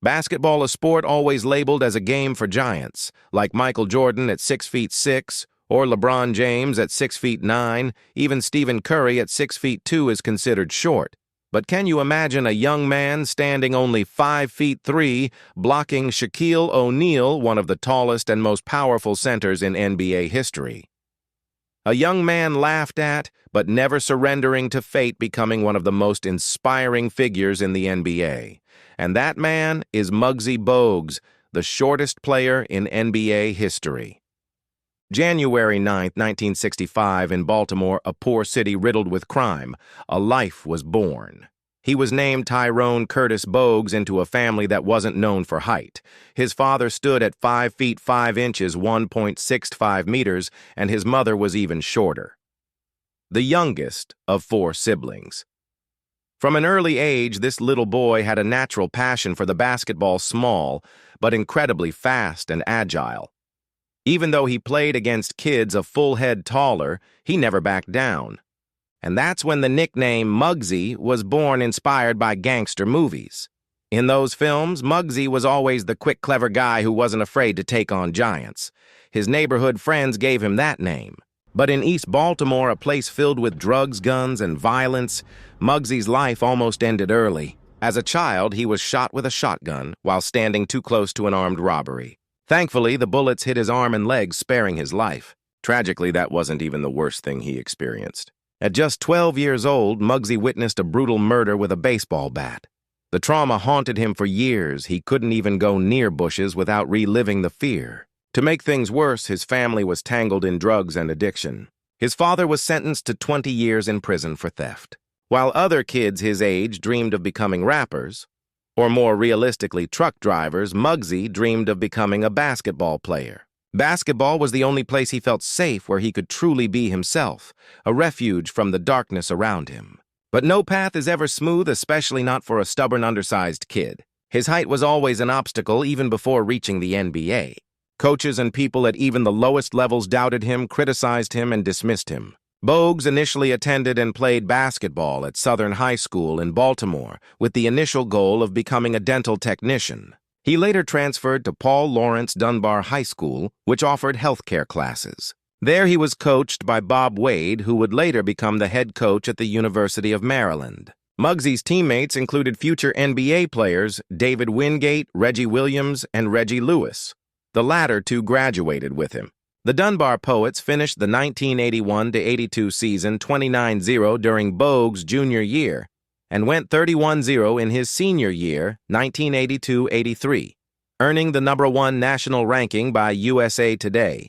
Basketball a sport always labeled as a game for giants, like Michael Jordan at 6'6", or LeBron James at 6'9", even Stephen Curry at 6'2" is considered short. But can you imagine a young man standing only 5'3", blocking Shaquille O'Neal, one of the tallest and most powerful centers in NBA history? A young man laughed at, but never surrendering to fate, becoming one of the most inspiring figures in the NBA. And that man is Muggsy Bogues, the shortest player in NBA history. January 9, 1965, in Baltimore, a poor city riddled with crime, a life was born. He was named Tyrone Curtis Bogues into a family that wasn't known for height. His father stood at 5 feet 5 inches, 1.65 meters, and his mother was even shorter. The youngest of 4 siblings. From an early age, this little boy had a natural passion for the basketball, small, but incredibly fast and agile. Even though he played against kids a full head taller, he never backed down. And that's when the nickname Muggsy was born, inspired by gangster movies. In those films, Muggsy was always the quick, clever guy who wasn't afraid to take on giants. His neighborhood friends gave him that name. But in East Baltimore, a place filled with drugs, guns, and violence, Muggsy's life almost ended early. As a child, he was shot with a shotgun while standing too close to an armed robbery. Thankfully, the bullets hit his arm and legs, sparing his life. Tragically, that wasn't even the worst thing he experienced. At just 12 years old, Muggsy witnessed a brutal murder with a baseball bat. The trauma haunted him for years. He couldn't even go near bushes without reliving the fear. To make things worse, his family was tangled in drugs and addiction. His father was sentenced to 20 years in prison for theft. While other kids his age dreamed of becoming rappers, or more realistically, truck drivers, Muggsy dreamed of becoming a basketball player. Basketball was the only place he felt safe, where he could truly be himself, a refuge from the darkness around him. But no path is ever smooth, especially not for a stubborn, undersized kid. His height was always an obstacle, even before reaching the NBA. Coaches and people at even the lowest levels doubted him, criticized him, and dismissed him. Bogues initially attended and played basketball at Southern High School in Baltimore with the initial goal of becoming a dental technician. He later transferred to Paul Laurence Dunbar High School, which offered healthcare classes. There he was coached by Bob Wade, who would later become the head coach at the University of Maryland. Muggsy's teammates included future NBA players David Wingate, Reggie Williams, and Reggie Lewis. The latter two graduated with him. The Dunbar Poets finished the 1981-82 season 29-0 during Bogues' junior year and went 31-0 in his senior year, 1982-83, earning the #1 national ranking by USA Today.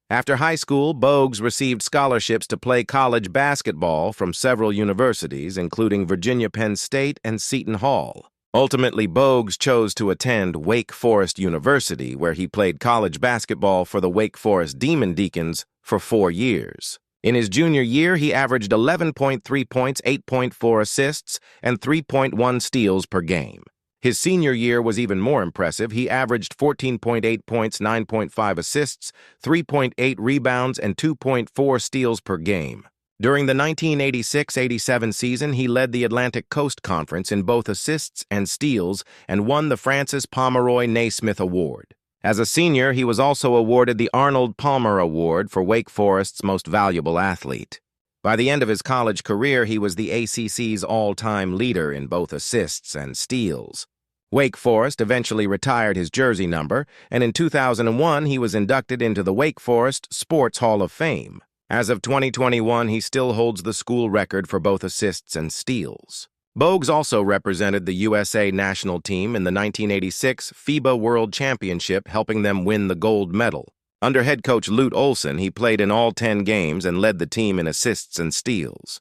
After high school, Bogues received scholarships to play college basketball from several universities, including Virginia Penn State and Seton Hall. Ultimately, Bogues chose to attend Wake Forest University, where he played college basketball for the Wake Forest Demon Deacons for 4 years. In his junior year, he averaged 11.3 points, 8.4 assists, and 3.1 steals per game. His senior year was even more impressive. He averaged 14.8 points, 9.5 assists, 3.8 rebounds, and 2.4 steals per game. During the 1986-87 season, he led the Atlantic Coast Conference in both assists and steals and won the Francis Pomeroy Naismith Award. As a senior, he was also awarded the Arnold Palmer Award for Wake Forest's Most Valuable Athlete. By the end of his college career, he was the ACC's all-time leader in both assists and steals. Wake Forest eventually retired his jersey number, and in 2001, he was inducted into the Wake Forest Sports Hall of Fame. As of 2021, he still holds the school record for both assists and steals. Bogues also represented the USA national team in the 1986 FIBA World Championship, helping them win the gold medal. Under head coach Lute Olson, he played in all 10 games and led the team in assists and steals.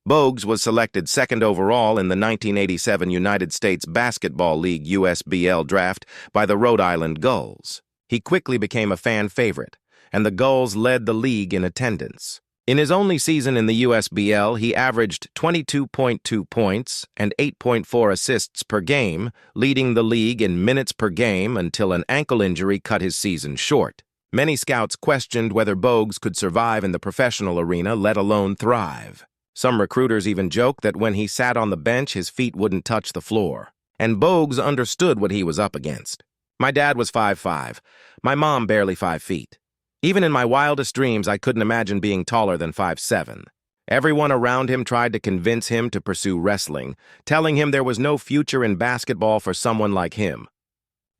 Bogues was selected second overall in the 1987 United States Basketball League USBL draft by the Rhode Island Gulls. He quickly became a fan favorite, and the Gulls led the league in attendance. In his only season in the USBL, he averaged 22.2 points and 8.4 assists per game, leading the league in minutes per game until an ankle injury cut his season short. Many scouts questioned whether Bogues could survive in the professional arena, let alone thrive. Some recruiters even joked that when he sat on the bench, his feet wouldn't touch the floor. and Bogues understood what he was up against. My dad was 5'5", my mom barely 5 feet. Even in my wildest dreams, I couldn't imagine being taller than 5'7". Everyone around him tried to convince him to pursue wrestling, telling him there was no future in basketball for someone like him.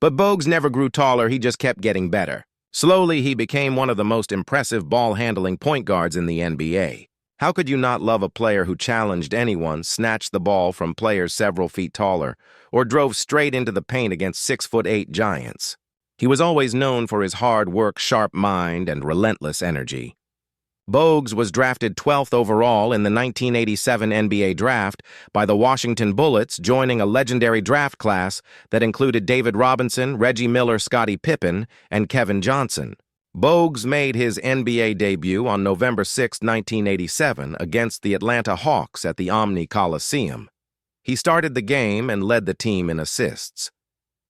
But Bogues never grew taller, he just kept getting better. Slowly, he became one of the most impressive ball-handling point guards in the NBA. How could you not love a player who challenged anyone, snatched the ball from players several feet taller, or drove straight into the paint against 6'8" giants? He was always known for his hard work, sharp mind, and relentless energy. Bogues was drafted 12th overall in the 1987 NBA draft by the Washington Bullets, joining a legendary draft class that included David Robinson, Reggie Miller, Scottie Pippen, and Kevin Johnson. Bogues made his NBA debut on November 6, 1987, against the Atlanta Hawks at the Omni Coliseum. He started the game and led the team in assists.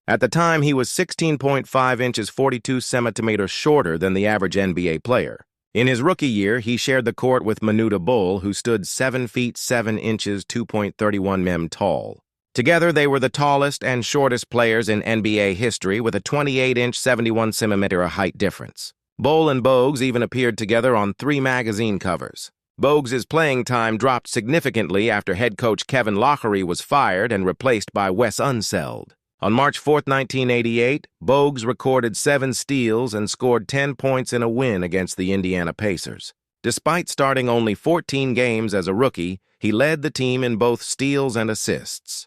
At the time, he was 16.5 inches 42 centimeters shorter than the average NBA player. In his rookie year, he shared the court with Manute, who stood 7 feet 7 inches 2.31 mm tall. Together, they were the tallest and shortest players in NBA history with a 28-inch 71 centimeter height difference. Bowl and Bogues even appeared together on 3 magazine covers. Bogues' playing time dropped significantly after head coach Kevin Loughery was fired and replaced by Wes Unseld. On March 4, 1988, Bogues recorded 7 steals and scored 10 points in a win against the Indiana Pacers. Despite starting only 14 games as a rookie, he led the team in both steals and assists.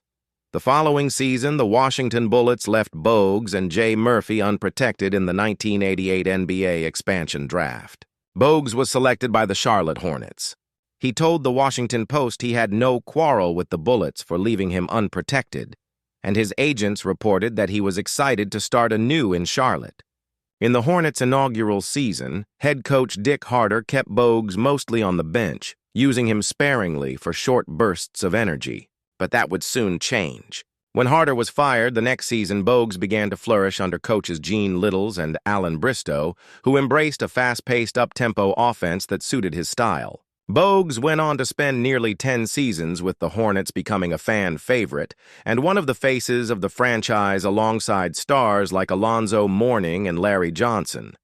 The following season, the Washington Bullets left Bogues and Jay Murphy unprotected in the 1988 NBA expansion draft. Bogues was selected by the Charlotte Hornets. He told the Washington Post he had no quarrel with the Bullets for leaving him unprotected, and his agents reported that he was excited to start anew in Charlotte. In the Hornets' inaugural season, head coach Dick Harder kept Bogues mostly on the bench, using him sparingly for short bursts of energy. But that would soon change. When Harder was fired the next season, Bogues began to flourish under coaches Gene Littles and Alan Bristow, who embraced a fast-paced, up-tempo offense that suited his style. Bogues went on to spend nearly 10 seasons with the Hornets, becoming a fan favorite and one of the faces of the franchise alongside stars like Alonzo, Mourning, and Larry Johnson.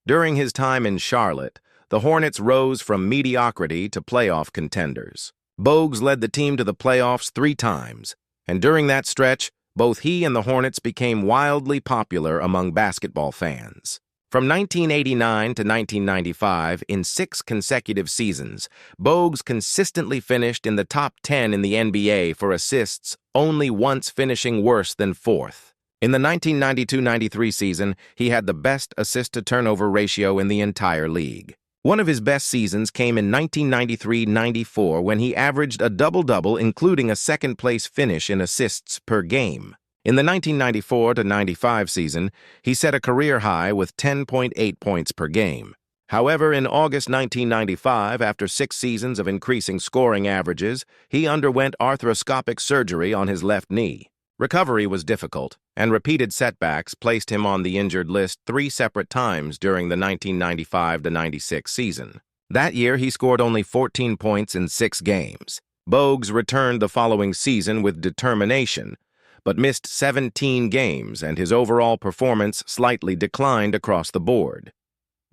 During his time in Charlotte, the Hornets rose from mediocrity to playoff contenders. Bogues led the team to the playoffs 3 times, and during that stretch, both he and the Hornets became wildly popular among basketball fans. From 1989 to 1995, in 6 consecutive seasons, Bogues consistently finished in the top 10 in the NBA for assists, only once finishing worse than 4th. In the 1992-93 season, he had the best assist-to-turnover ratio in the entire league. One of his best seasons came in 1993-94 when he averaged a double-double, including a second-place finish in assists per game. In the 1994-95 season, he set a career high with 10.8 points per game. However, in August 1995, after 6 seasons of increasing scoring averages, he underwent arthroscopic surgery on his left knee. Recovery was difficult, and repeated setbacks placed him on the injured list 3 separate times during the 1995-96 season. That year, he scored only 14 points in 6 games. Bogues returned the following season with determination, but missed 17 games, and his overall performance slightly declined across the board.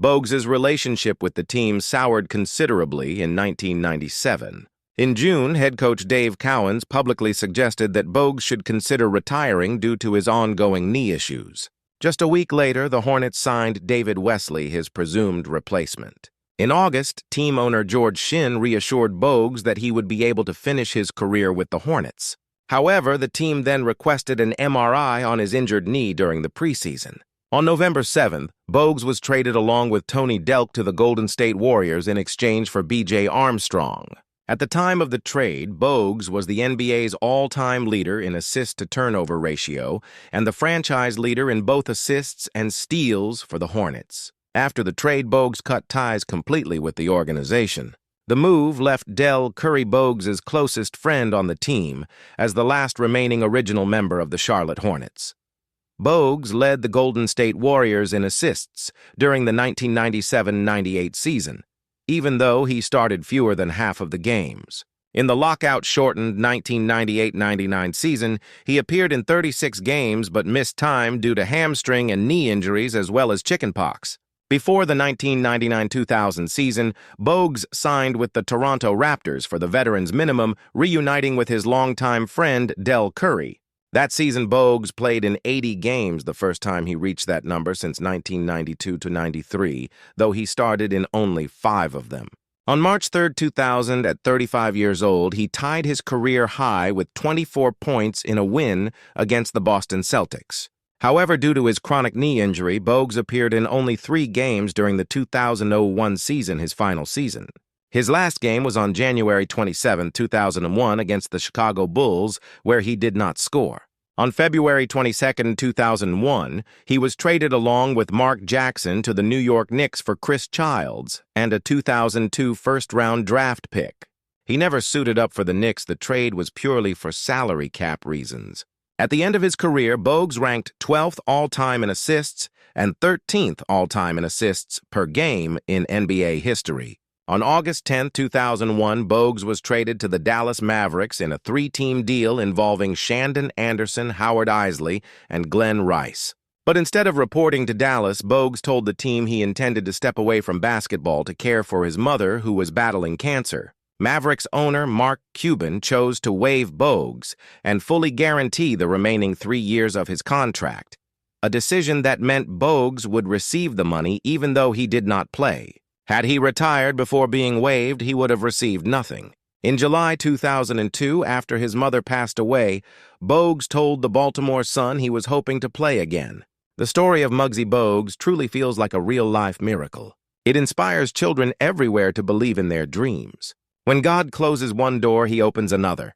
Bogues' relationship with the team soured considerably in 1997. In June, head coach Dave Cowens publicly suggested that Bogues should consider retiring due to his ongoing knee issues. Just a week later, the Hornets signed David Wesley, his presumed replacement. In August, team owner George Shinn reassured Bogues that he would be able to finish his career with the Hornets. However, the team then requested an MRI on his injured knee during the preseason. On November 7th, Bogues was traded along with Tony Delk to the Golden State Warriors in exchange for B.J. Armstrong. At the time of the trade, Bogues was the NBA's all-time leader in assist-to-turnover ratio and the franchise leader in both assists and steals for the Hornets. After the trade, Bogues cut ties completely with the organization. The move left Dell, Curry Bogues' closest friend on the team, as the last remaining original member of the Charlotte Hornets. Bogues led the Golden State Warriors in assists during the 1997-98 season, even though he started fewer than half of the games. In the lockout-shortened 1998-99 season, he appeared in 36 games but missed time due to hamstring and knee injuries as well as chickenpox. Before the 1999-2000 season, Bogues signed with the Toronto Raptors for the veteran's minimum, reuniting with his longtime friend Dell Curry. That season, Bogues played in 80 games, the first time he reached that number since 1992-93, though he started in only 5 of them. On March 3, 2000, at 35 years old, he tied his career high with 24 points in a win against the Boston Celtics. However, due to his chronic knee injury, Bogues appeared in only 3 games during the 2001 season, his final season. His last game was on January 27, 2001, against the Chicago Bulls, where he did not score. On February 22, 2001, he was traded along with Mark Jackson to the New York Knicks for Chris Childs and a 2002 first-round draft pick. He never suited up for the Knicks. The trade was purely for salary cap reasons. At the end of his career, Bogues ranked 12th all-time in assists and 13th all-time in assists per game in NBA history. On August 10, 2001, Bogues was traded to the Dallas Mavericks in a 3-team deal involving Shandon Anderson, Howard Eisley, and Glenn Rice. But instead of reporting to Dallas, Bogues told the team he intended to step away from basketball to care for his mother, who was battling cancer. Mavericks owner Mark Cuban chose to waive Bogues and fully guarantee the remaining 3 years of his contract, a decision that meant Bogues would receive the money even though he did not play. Had he retired before being waived, he would have received nothing. In July 2002, after his mother passed away, Bogues told the Baltimore Sun he was hoping to play again. The story of Muggsy Bogues truly feels like a real-life miracle. It inspires children everywhere to believe in their dreams. When God closes one door, he opens another.